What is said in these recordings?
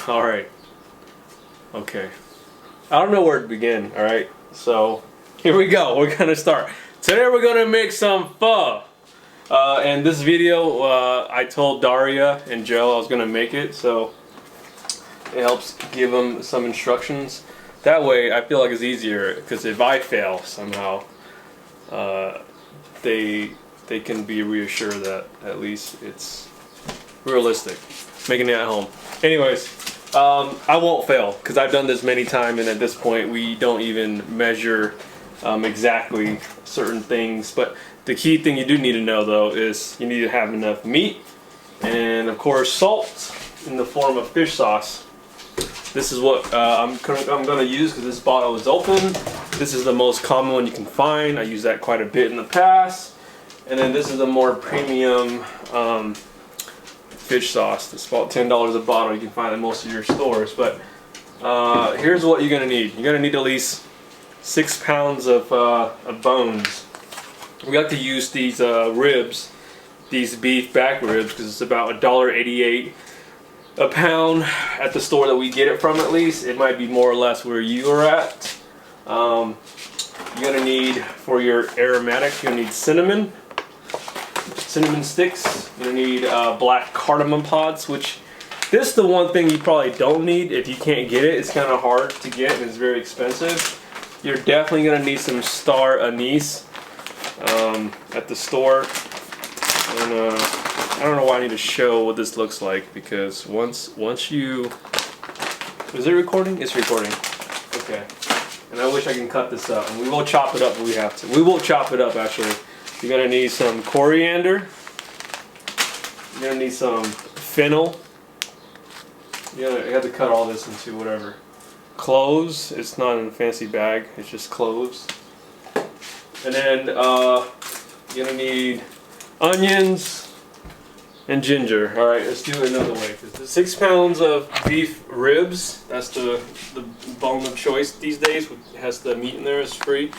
Alright. Okay. I don't know where to begin, alright? So, here we go. We're gonna start. Today we're gonna make some pho. And this video, I told Daria and Joe I was gonna make it, so it helps give them some instructions. That way, I feel like it's easier, because if I fail somehow, they can be reassured that at least it's realistic, making it at home. Anyways, I won't fail because I've done this many times, and at this point we don't even measure exactly certain things. But the key thing you do need to know though is you need to have enough meat, and of course salt in the form of fish sauce. This is what I'm gonna use because this bottle is open. This is the most common one you can find. I use that quite a bit in the past. And then this is a more premium fish sauce. It's about $10 a bottle. You can find it in most of your stores. But here's what you're gonna need. You're gonna need at least 6 pounds of bones. We like to use these ribs, these beef back ribs, because it's about $1.88 a pound at the store that we get it from. At least it might be more or less where you are at. You're gonna need, for your aromatic, you're gonna need cinnamon sticks. You're gonna need black cardamom pods, which this is the one thing you probably don't need if you can't get it. It's kind of hard to get and it's very expensive. You're definitely gonna need some star anise at the store. And I don't know why I need to show what this looks like, because once you... Is it recording? It's recording. Okay. And I wish I can cut this up. And we will chop it up if we have to. We will chop it up actually. You're gonna need some coriander. You're gonna need some fennel. You have to cut all this into whatever. Cloves. It's not in a fancy bag. It's just cloves. And then you're gonna need onions and ginger. All right, let's do it another way. 6 pounds of beef ribs. That's the bone of choice these days. It has the meat in there. It's free.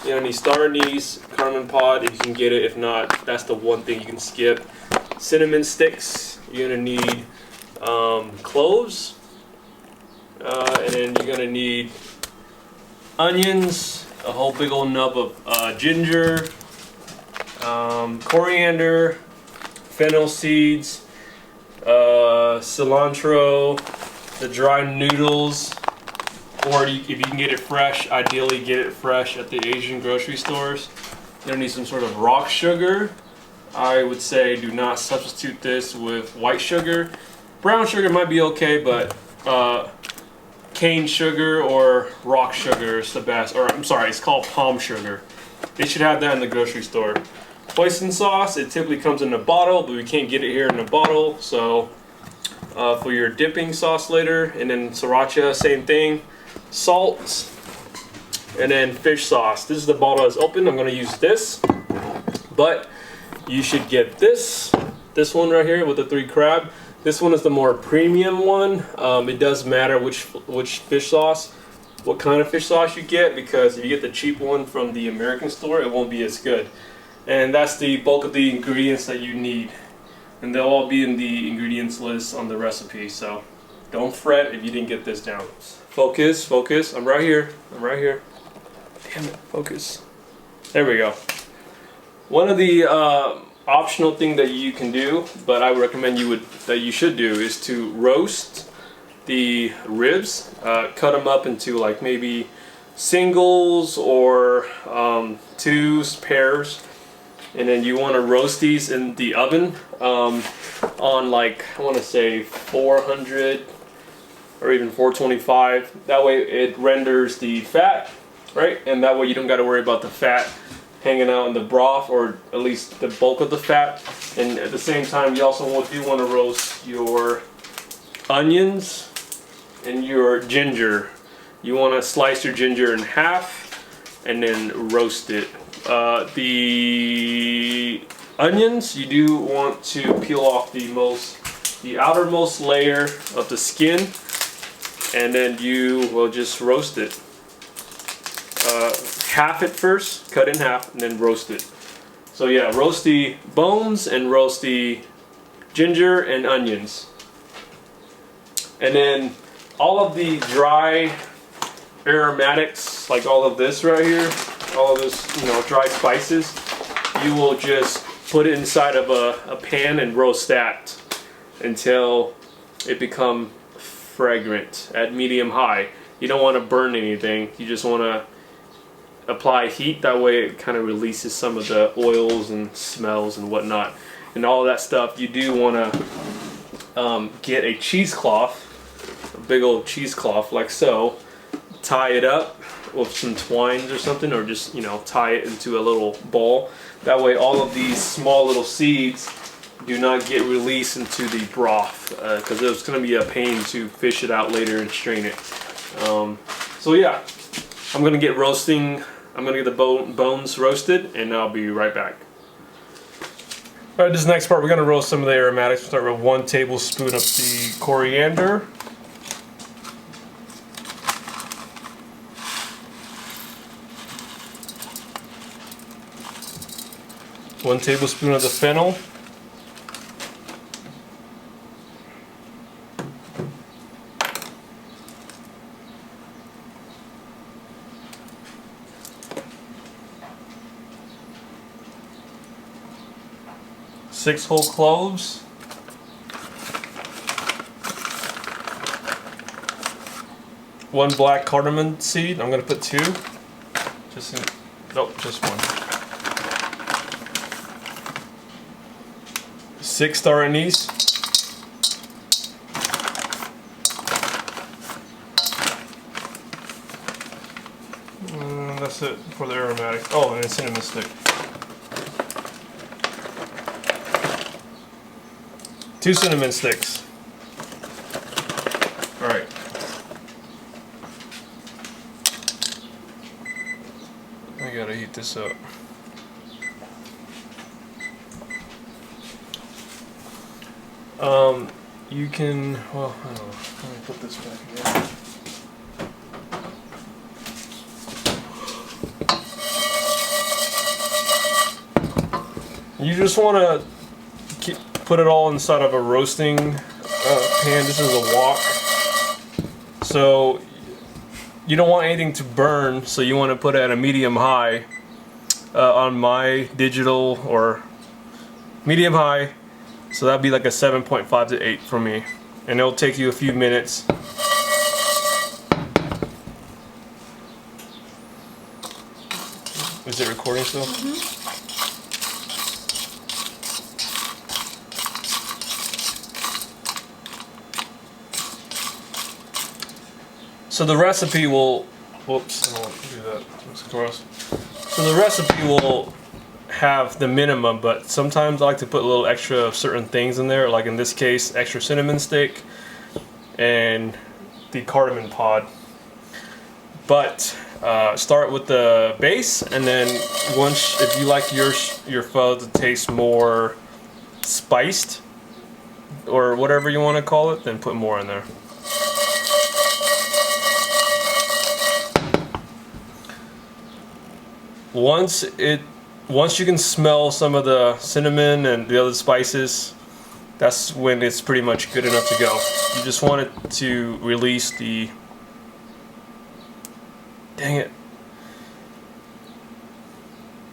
You're gonna need star anise, cardamom pod if you can get it. If not, that's the one thing you can skip. Cinnamon sticks. You're gonna need cloves, and then you're gonna need onions, a whole big old nub of ginger, coriander, fennel seeds, cilantro, the dry noodles, or if you can get it fresh, ideally get it fresh at the Asian grocery stores. You're gonna need some sort of rock sugar. I would say do not substitute this with white sugar. Brown sugar might be okay, but cane sugar or rock sugar is the best. Or I'm sorry, it's called palm sugar. They should have that in the grocery store. Hoisin sauce, it typically comes in a bottle, but we can't get it here in a bottle. So for your dipping sauce later, and then sriracha, same thing. Salt, and then fish sauce. This is the bottle that's open. I'm going to use this, but you should get this one right here with the 3 crab. This one is the more premium one. It does matter which fish sauce, what kind of fish sauce you get, because if you get the cheap one from the American store, it won't be as good. And that's the bulk of the ingredients that you need, and they'll all be in the ingredients list on the recipe, so don't fret if you didn't get this down. Focus, focus. I'm right here. I'm right here. Damn it, focus. There we go. One of the optional thing that you can do, but I would recommend that you should do, is to roast the ribs. Cut them up into like maybe singles or twos, pairs, and then you want to roast these in the oven on, like, I want to say 400 or even 425. That way it renders the fat, right? And that way you don't got to worry about the fat hanging out in the broth, or at least the bulk of the fat. And at the same time, you also do want to roast your onions and your ginger. You want to slice your ginger in half and then roast it. The onions, you do want to peel off the outermost layer of the skin, and then you will just roast it. Half it first, cut in half, and then roast it. So yeah, roast the bones and roast the ginger and onions. And then all of the dry aromatics, like all of this right here, all of this, you know, dry spices, you will just put it inside of a pan and roast that until it becomes fragrant at medium high. You don't want to burn anything. You just want to apply heat. That way it kind of releases some of the oils and smells and whatnot. And all of that stuff, you do want to get a cheesecloth, a big old cheesecloth like so. Tie it up with some twines or something, or just, you know, tie it into a little ball. That way all of these small little seeds do not get released into the broth, because it's going to be a pain to fish it out later and strain it. So yeah, I'm going to get roasting. I'm going to get the bones roasted, and I'll be right back. Alright, this next part we're going to roast some of the aromatics. We'll start with 1 tablespoon of the coriander. 1 tablespoon of the fennel. Six whole cloves. 1 black cardamom seed. I'm gonna put 2. Just 1. 6 star anise. That's it for the aromatics. Oh, and a cinnamon stick. 2 cinnamon sticks. All right. I gotta heat this up. You can, well, I don't know. Let me put this back again. You just want to put it all inside of a roasting pan. This is a wok. So you don't want anything to burn, so you want to put it at a medium high on my digital, or medium high. So that'd be like a 7.5 to 8 for me. And it'll take you a few minutes. Is it recording still? Mm-hmm. So the recipe will, whoops, I don't want to do that, that's gross. So the recipe will have the minimum, but sometimes I like to put a little extra of certain things in there, like in this case, extra cinnamon stick and the cardamom pod. But start with the base, and then once, if you like your pho to taste more spiced, or whatever you want to call it, then put more in there. Once you can smell some of the cinnamon and the other spices, that's when it's pretty much good enough to go. You just want it to release the, dang it.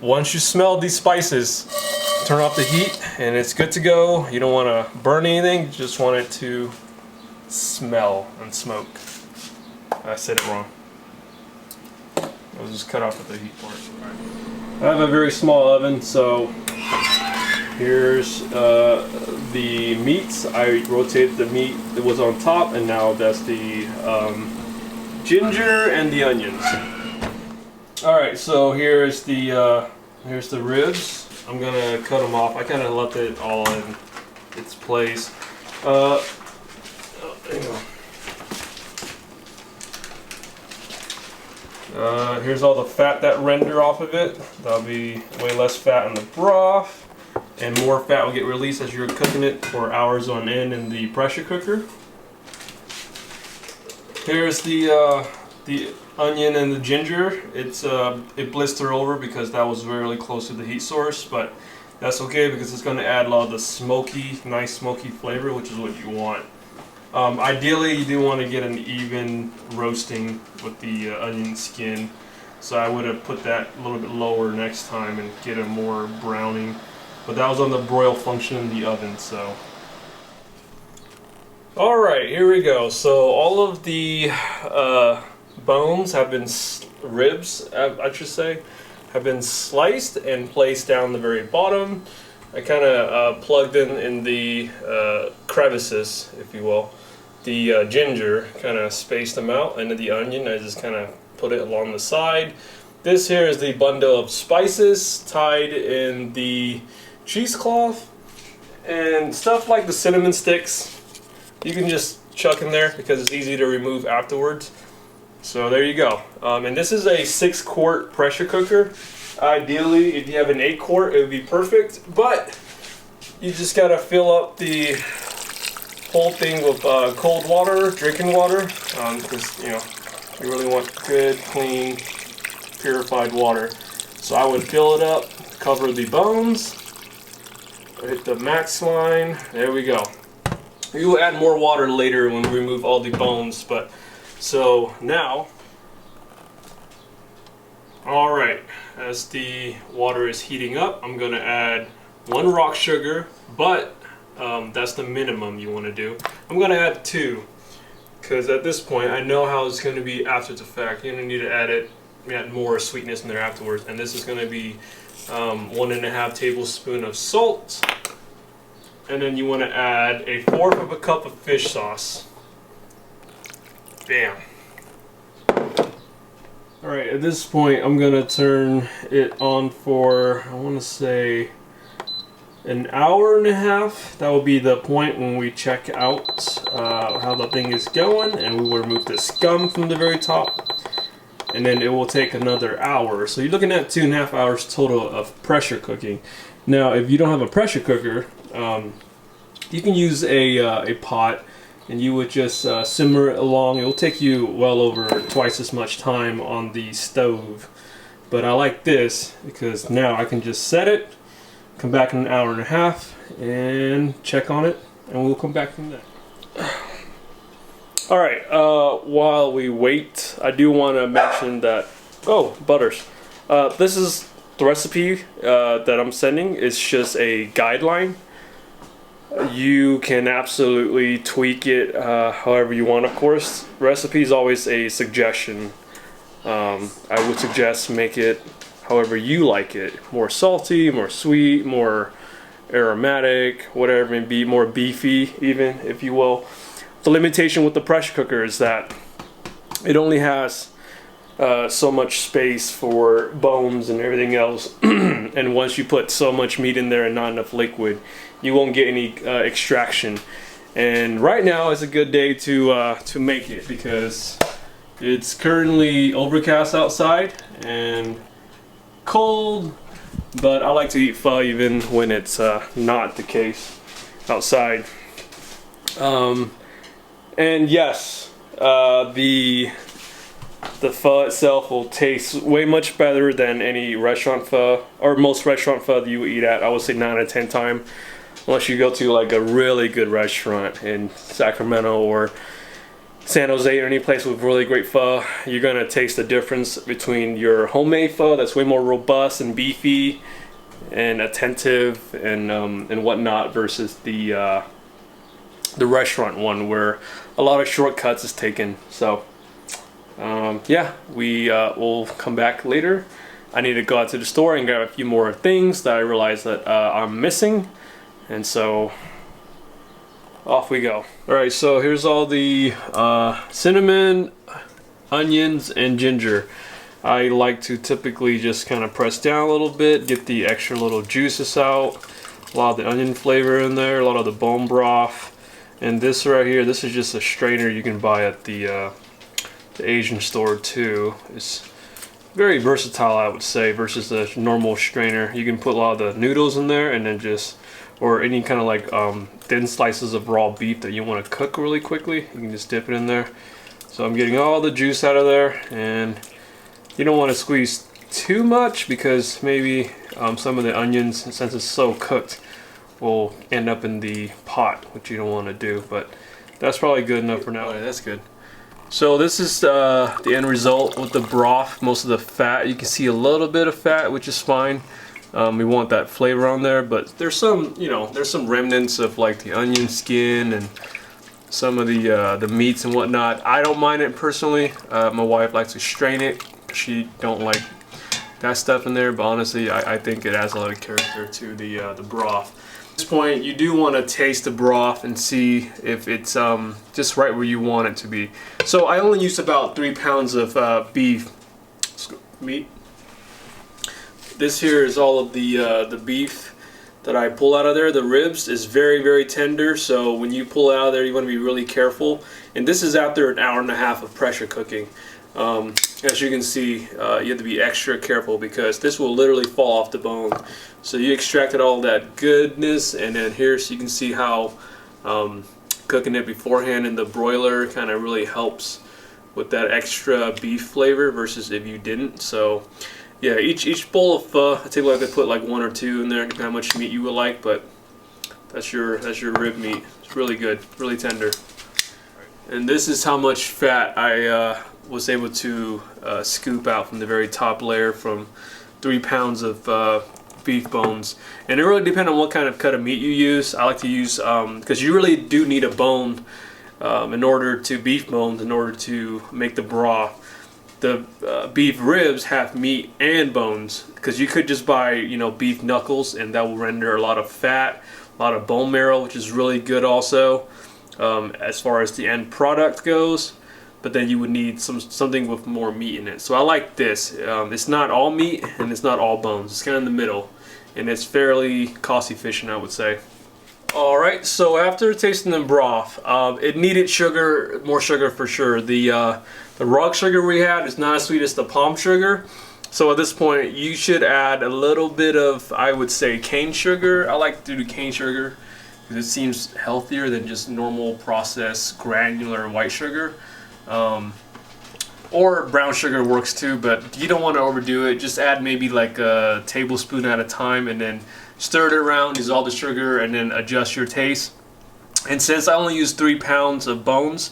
Once you smell these spices, turn off the heat and it's good to go. You don't want to burn anything, you just want it to smell and smoke. I said it wrong. I'll just cut off at the heat part. I have a very small oven, so here's the meats. I rotated the meat that was on top, and now that's the ginger and the onions. All right, so here's the ribs. I'm gonna cut them off. I kind of left it all in its place. There you go. Here's all the fat that render off of it. There'll be way less fat in the broth, and more fat will get released as you're cooking it for hours on end in the pressure cooker. Here's the onion and the ginger. It blistered over because that was really close to the heat source, but that's okay because it's going to add a lot of the smoky, nice smoky flavor, which is what you want. Ideally, you do want to get an even roasting with the onion skin. So I would have put that a little bit lower next time and get a more browning. But that was on the broil function in the oven, so. Alright, here we go. So all of the bones have been, ribs, I should say, have been sliced and placed down the very bottom. I kind of plugged in the crevices, if you will. The ginger, kind of spaced them out, and then the onion, I just kind of put it along the side. This here is the bundle of spices tied in the cheesecloth, and stuff like the cinnamon sticks you can just chuck in there because it's easy to remove afterwards. So there you go. And this is a 6-quart pressure cooker. Ideally, if you have an 8-quart, it would be perfect, but you just gotta fill up the whole thing with cold water, drinking water, because you know you really want good, clean, purified water. So I would fill it up, cover the bones, hit the max line. There we go. We will add more water later when we remove all the bones, but so now, all right, as the water is heating up, I'm gonna add 1 rock sugar, but that's the minimum you want to do. I'm gonna add 2, because at this point I know how it's going to be after the fact. You're gonna need to add more sweetness in there afterwards, and this is going to be 1.5 tablespoons of salt, and then you want to add 1/4 of a cup of fish sauce. Bam. Alright, at this point I'm gonna turn it on for, I want to say, 1.5 hours. That will be the point when we check out how the thing is going, and we will remove the scum from the very top, and then it will take another hour. So you're looking at 2.5 hours total of pressure cooking. Now if you don't have a pressure cooker, you can use a pot, and you would just simmer it along. It will take you well over twice as much time on the stove, but I like this because now I can just set it, come back in 1.5 hours and check on it, and we'll come back from there. Alright, while we wait, I do want to mention that, oh, butters. This is the recipe that I'm sending. It's just a guideline. You can absolutely tweak it however you want, of course. Recipe is always a suggestion. I would suggest make it however you like it. More salty, more sweet, more aromatic, whatever it may be, more beefy even, if you will. The limitation with the pressure cooker is that it only has so much space for bones and everything else. And once you put so much meat in there and not enough liquid, you won't get any extraction. And right now is a good day to make it because it's currently overcast outside and cold, but I like to eat pho even when it's not the case outside. And yes, the pho itself will taste way much better than any restaurant pho, or most restaurant pho that you would eat at. I would say 9 out of 10 times, unless you go to like a really good restaurant in Sacramento or San Jose or any place with really great pho. You're gonna taste the difference between your homemade pho that's way more robust and beefy and attentive and whatnot versus the restaurant one where a lot of shortcuts is taken. So yeah, we will come back later. I need to go out to the store and grab a few more things that I realized that I'm missing, and so off we go. Alright, so here's all the cinnamon, onions, and ginger. I like to typically just kind of press down a little bit, get the extra little juices out, a lot of the onion flavor in there, a lot of the bone broth. And this right here, this is just a strainer you can buy at the Asian store too. It's very versatile, I would say, versus the normal strainer. You can put a lot of the noodles in there, and then just, or any kind of like thin slices of raw beef that you want to cook really quickly, you can just dip it in there. So I'm getting all the juice out of there, and you don't want to squeeze too much because maybe some of the onions, since it's so cooked, will end up in the pot, which you don't want to do. But That's probably good enough for now. That's good. So this is the end result with the broth. Most of the fat, you can see a little bit of fat, which is fine. We want that flavor on there, but there's some, you know, there's some remnants of like the onion skin and some of the meats and whatnot. I don't mind it personally. My wife likes to strain it. She don't like that stuff in there, but honestly, I think it adds a lot of character to the broth. At this point, you do want to taste the broth and see if it's just right where you want it to be. So I only used about 3 pounds of beef meat. This here is all of the beef that I pull out of there. The ribs is very, very tender, so when you pull it out of there, you want to be really careful. And this is after an hour and a half of pressure cooking. As you can see, you have to be extra careful because this will literally fall off the bone. So you extracted all that goodness, and then here, so you can see how cooking it beforehand in the broiler kind of really helps with that extra beef flavor versus if you didn't. So yeah, each bowl of pho, I typically like to put like 1 or 2 in there, how much meat you would like, but that's your rib meat. It's really good, really tender. And this is how much fat I was able to scoop out from the very top layer from 3 pounds of beef bones. And it really depends on what kind of cut of meat you use. I like to use, because you really do need a bone beef bones in order to make the broth. The beef ribs have meat and bones, because you could just buy, you know, beef knuckles, and that will render a lot of fat, a lot of bone marrow, which is really good also as far as the end product goes. But then you would need something with more meat in it. So I like this. It's not all meat and it's not all bones. It's kind of in the middle, and it's fairly cost efficient, I would say. All right, so after tasting the broth, it needed sugar, more sugar for sure. The rock sugar we had is not as sweet as the palm sugar. So at this point, you should add a little bit of, I would say, cane sugar. I like to do cane sugar because it seems healthier than just normal processed granular white sugar. Or brown sugar works too, but you don't want to overdo it. Just add maybe like a tablespoon at a time, and then stir it around, dissolve the sugar, and then adjust your taste. And since I only use 3 pounds of bones,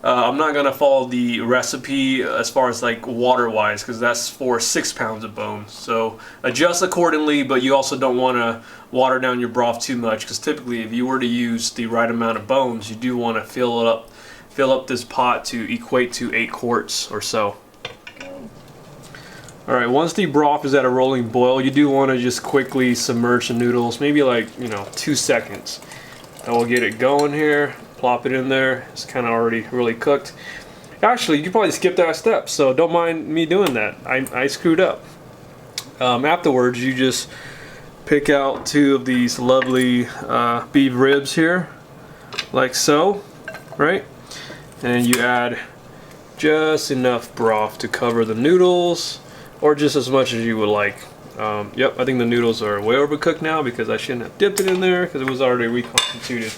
I'm not gonna follow the recipe as far as like water wise, because that's for 6 pounds of bones. So adjust accordingly, but you also don't want to water down your broth too much, because typically if you were to use the right amount of bones, you do want to fill up this pot to equate to 8 quarts or so. Alright, once the broth is at a rolling boil, you do want to just quickly submerge the noodles, maybe like, 2 seconds. And we'll get it going here, plop it in there. It's kind of already really cooked. Actually, you probably skipped that step, so don't mind me doing that. I screwed up. Afterwards, you just pick out 2 of these lovely beef ribs here, like so, right? And you add just enough broth to cover the noodles, or just as much as you would like. Yep, I think the noodles are way overcooked now because I shouldn't have dipped it in there because it was already reconstituted.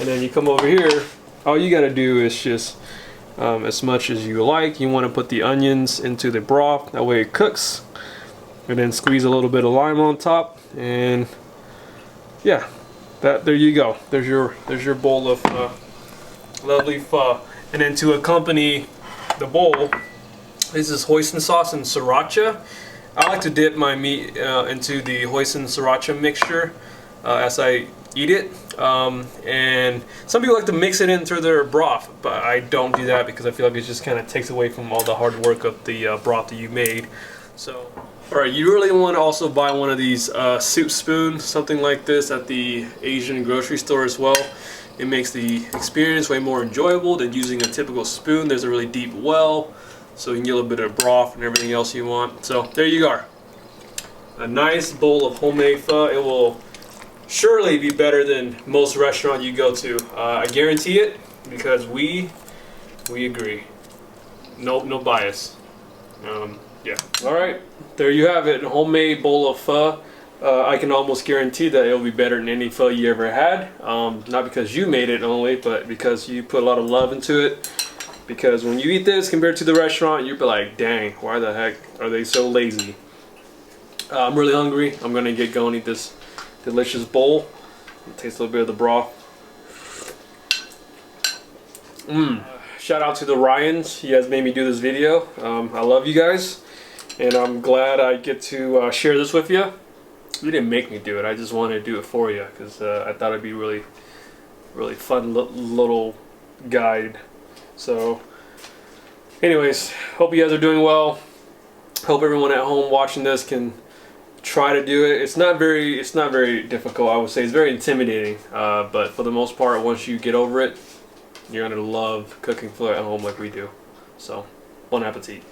And then you come over here, all you gotta do is just as much as you like. You want to put the onions into the broth, that way it cooks. And then squeeze a little bit of lime on top, and yeah, there you go. There's your bowl of lovely pho. And then to accompany the bowl, this is hoisin sauce and sriracha. I like to dip my meat into the hoisin sriracha mixture as I eat it. And some people like to mix it into their broth, but I don't do that because I feel like it just kind of takes away from all the hard work of the broth that you made. So, alright, you really want to also buy one of these soup spoons, something like this, at the Asian grocery store as well. It makes the experience way more enjoyable than using a typical spoon. There's a really deep well, so you can get a little bit of broth and everything else you want. So there you are. A nice bowl of homemade pho. It will surely be better than most restaurant you go to. I guarantee it, because we agree. No bias. Yeah. All right. There you have it. A homemade bowl of pho. I can almost guarantee that it'll be better than any pho you ever had. Not because you made it only, but because you put a lot of love into it. Because when you eat this compared to the restaurant, you'll be like, dang, why the heck are they so lazy? I'm really hungry. I'm going to get going and eat this delicious bowl. Taste a little bit of the broth. Shout out to the Ryans. You guys made me do this video. I love you guys, and I'm glad I get to share this with you. You didn't make me do it. I just wanted to do it for you because I thought it'd be really fun little guide. So anyways, hope you guys are doing well. Hope everyone at home watching this can try to do it. It's not very difficult. I would say it's very intimidating, but for the most part, once you get over it, you're gonna love cooking food at home like we do. So, bon appetit.